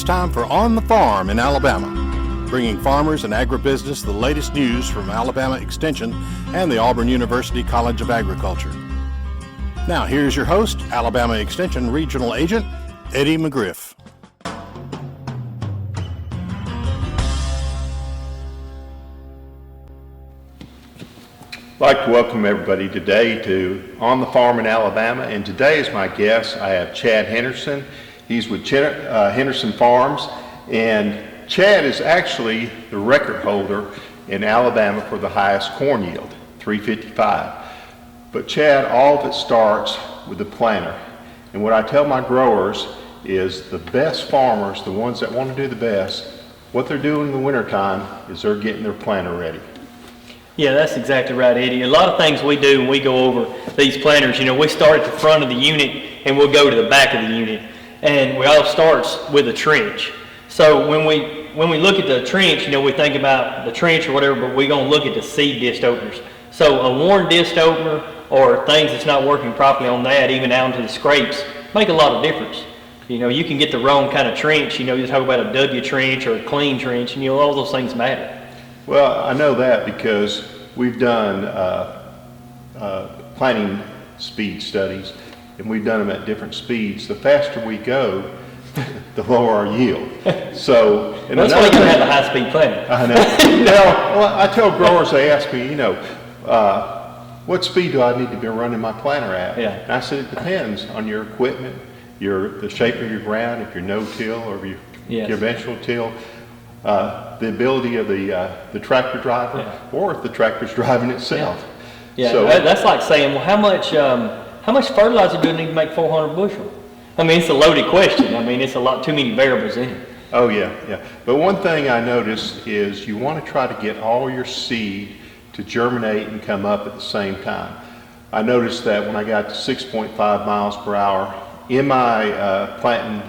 It's time for On the Farm in Alabama, bringing farmers and agribusiness the latest news from Alabama Extension and the Auburn University College of Agriculture. Now here's your host, Alabama Extension Regional Agent, Eddie McGriff. I'd like to welcome everybody today to On the Farm in Alabama, and today as my guest I have Chad Henderson. He's with Henderson Farms, and Chad is actually the record holder in Alabama for the highest corn yield, 355. But Chad, all of it starts with the planter, and what I tell my growers is the best farmers, the ones that want to do the best, what they're doing in the wintertime is they're getting their planter ready. Yeah, that's exactly right, Eddie. A lot of things we do when we go over these planters, we start at the front of the unit and we'll go to the back of the unit. And we all starts with a trench. So when we look at the trench, we think about the trench or whatever, but we're going to look at the seed disc openers. So a worn disc opener or things that's not working properly on that, even down to the scrapes, make a lot of difference. You can get the wrong kind of trench. You talk about a W trench or a clean trench, and all those things matter. Well, I know that because we've done planting speed studies, and we've done them at different speeds. The faster we go, the lower our yield. So, and that's why you have a high-speed planter. I know. Well, I tell growers, they ask me, what speed do I need to be running my planter at? Yeah. And I said, it depends on your equipment, the shape of your ground, if you're no-till or if you're ventral till. The ability of the tractor driver, or if the tractor's driving itself. Yeah, so, that's like saying, well, how much fertilizer do you need to make 400 bushel? It's a loaded question. It's a lot too many variables in it. Oh yeah. But one thing I noticed is you want to try to get all your seed to germinate and come up at the same time. I noticed that when I got to 6.5 miles per hour in my planting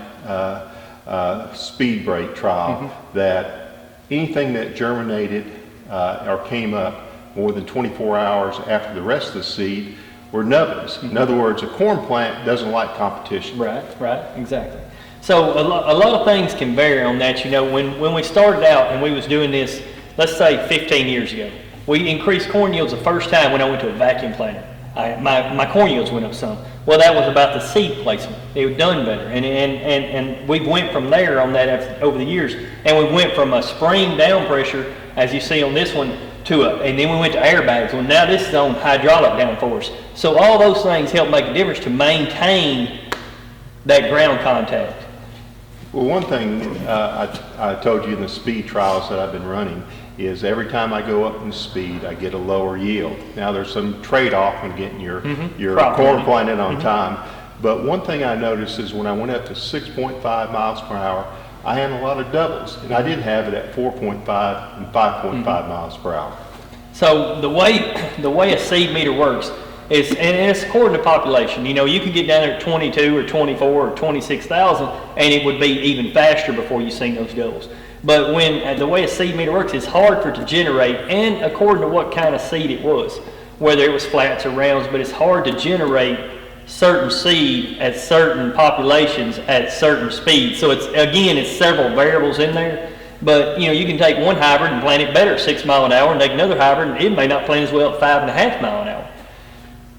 speed break trial, that anything that germinated or came up more than 24 hours after the rest of the seed were nubbins. In other words, a corn plant doesn't like competition. Right, exactly. So a lot of things can vary on that. When we started out and we was doing this, let's say 15 years ago, we increased corn yields the first time when I went to a vacuum planter. My corn yields went up some. Well, that was about the seed placement. It was done better, and we went from there on that over the years, and we went from a spring down pressure, as you see on this one, and then we went to airbags. Well, now this is on hydraulic down force. So all those things help make a difference to maintain that ground contact. Well, one thing I told you in the speed trials that I've been running is every time I go up in speed, I get a lower yield. Now there's some trade-off when getting your corn planted on time, but one thing I noticed is when I went up to 6.5 miles per hour, I had a lot of doubles, and I didn't have it at 4.5 and 5.5 miles per hour. So the way a seed meter works is, and it's according to population. You can get down there at 22 or 24 or 26,000, and it would be even faster before you see those doubles. But when the way a seed meter works, it's hard for it to generate, and according to what kind of seed it was, whether it was flats or rounds, but it's hard to generate certain seed at certain populations at certain speeds. So it's several variables in there. But you can take one hybrid and plant it better at 6 miles an hour, and take another hybrid and it may not plant as well at 5.5 miles an hour.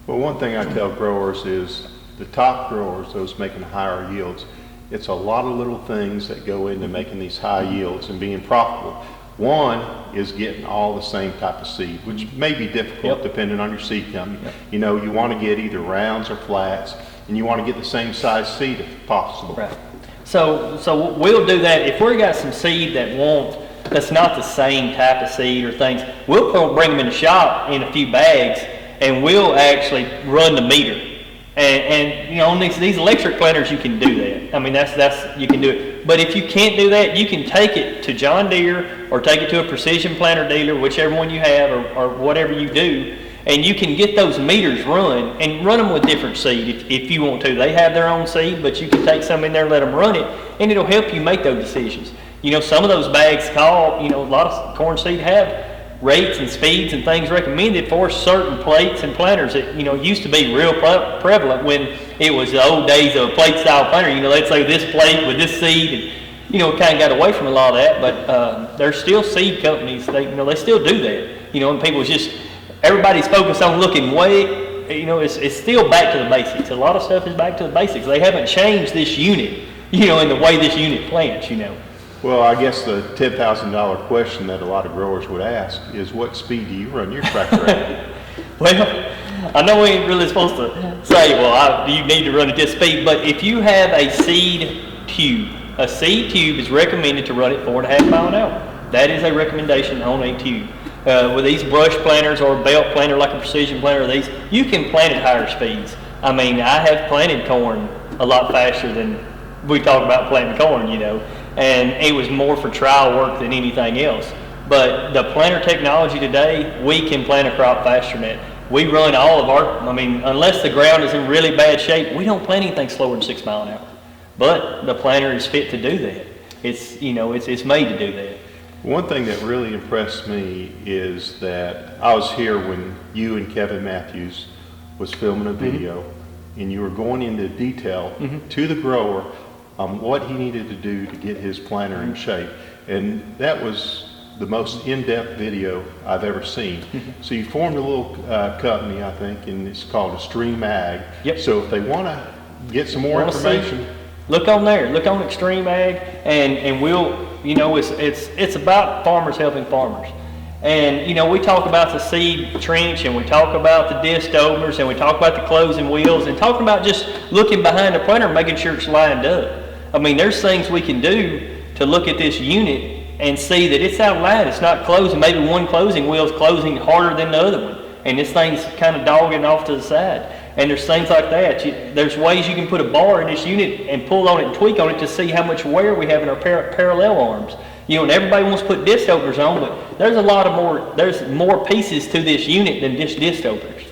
Well, one thing I tell growers is the top growers, those making higher yields, it's a lot of little things that go into making these high yields and being profitable. One is getting all the same type of seed, which may be difficult depending on your seed company. You want to get either rounds or flats, and you want to get the same size seed if possible. Right. So we'll do that. If we've got some seed that's not the same type of seed or things, we'll bring them in the shop in a few bags, and we'll actually run the meter. And on these electric planters, you can do that. That's you can do it. But if you can't do that, you can take it to John Deere or take it to a precision planter dealer, whichever one you have, or whatever you do, and you can get those meters run and run them with different seed if you want to. They have their own seed, but you can take some in there and let them run it, and it'll help you make those decisions. Some of those bags a lot of corn seed have rates and speeds and things recommended for certain plates and planters. It used to be real prevalent when it was the old days of a plate style planter. Let's say this plate with this seed, kind of got away from a lot of that, but there's still seed companies, they still do that, and people everybody's focused on looking way, it's still back to the basics. A lot of stuff is back to the basics. They haven't changed this unit, in the way this unit plants, Well, I guess the $10,000 question that a lot of growers would ask is, what speed do you run your tractor at? Well, I know we ain't really supposed to say, you need to run at this speed, but if you have a seed tube is recommended to run at 4.5 miles an hour. That is a recommendation on a tube. With these brush planters or belt planter, like a precision planter, you can plant at higher speeds. I mean, I have planted corn a lot faster than we talk about planting corn, and it was more for trial work than anything else. But the planter technology today, we can plant a crop faster than that. We run all of unless the ground is in really bad shape, we don't plant anything slower than 6 miles an hour. But the planter is fit to do that. It's made to do that. One thing that really impressed me is that I was here when you and Kevin Matthews was filming a video, and you were going into detail to the grower on what he needed to do to get his planter in shape. And that was the most in-depth video I've ever seen. So you formed a little company, I think, and it's called Extreme Ag. Yep. So if they want to get some more information, look on there. Look on Extreme Ag, and we'll, it's about farmers helping farmers. And we talk about the seed trench, and we talk about the disc openers, and we talk about the closing wheels, and talking about just looking behind the planter, making sure it's lined up. There's things we can do to look at this unit and see that it's out of line. It's not closing. Maybe one closing wheel is closing harder than the other one, and this thing's kind of dogging off to the side. And there's things like that. There's ways you can put a bar in this unit and pull on it and tweak on it to see how much wear we have in our parallel arms. And everybody wants to put disc openers on, but there's more pieces to this unit than just disc openers.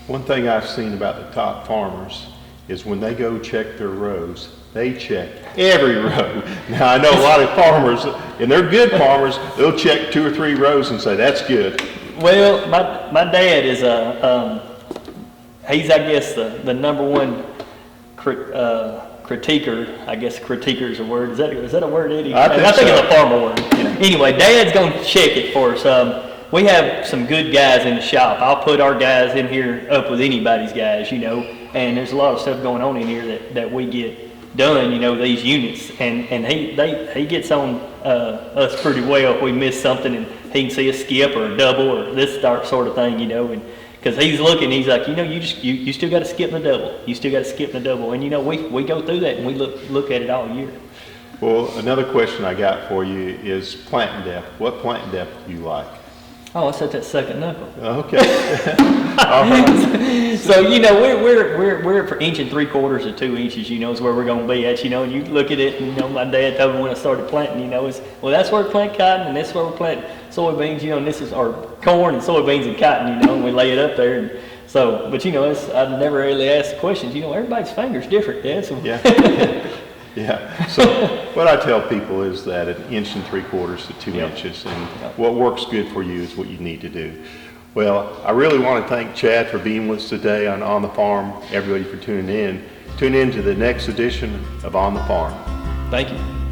one thing I've seen about the top farmers is when they go check their rows, they check every row. Now, I know a lot of farmers, and they're good farmers, they'll check 2 or 3 rows and say, that's good. Well, my dad is he's, I guess, the number one critiquer. I guess critiquer is a word. Is that a word, Eddie? I think it's a farmer word. Yeah. Anyway, Dad's going to check it for us. We have some good guys in the shop. I'll put our guys in here up with anybody's guys, and there's a lot of stuff going on in here that we get done, these units, and he gets on us pretty well if we miss something, and he can see a skip or a double or this sort of thing, and because he's looking, he's like, you still got to skip the double, you still got to skip the double, and we go through that and we look at it all year. Well, another question I got for you is planting depth. What planting depth do you like? Oh, it's at that second knuckle. Okay. All right. So we're for 1 3/4 to 2 inches. Is where we're going to be at. And you look at it. And my dad told me when I started planting. That's where we plant cotton, and that's where we plant soybeans. And this is our corn and soybeans and cotton. And we lay it up there. And so, but I've never really asked the questions. Everybody's finger's different, Dad. So. Yeah. Yeah. So what I tell people is that 1 3/4 to 2 inches, and what works good for you is what you need to do. Well, I really want to thank Chad for being with us today on the Farm. Everybody for tuning in. Tune in to the next edition of On the Farm. Thank you.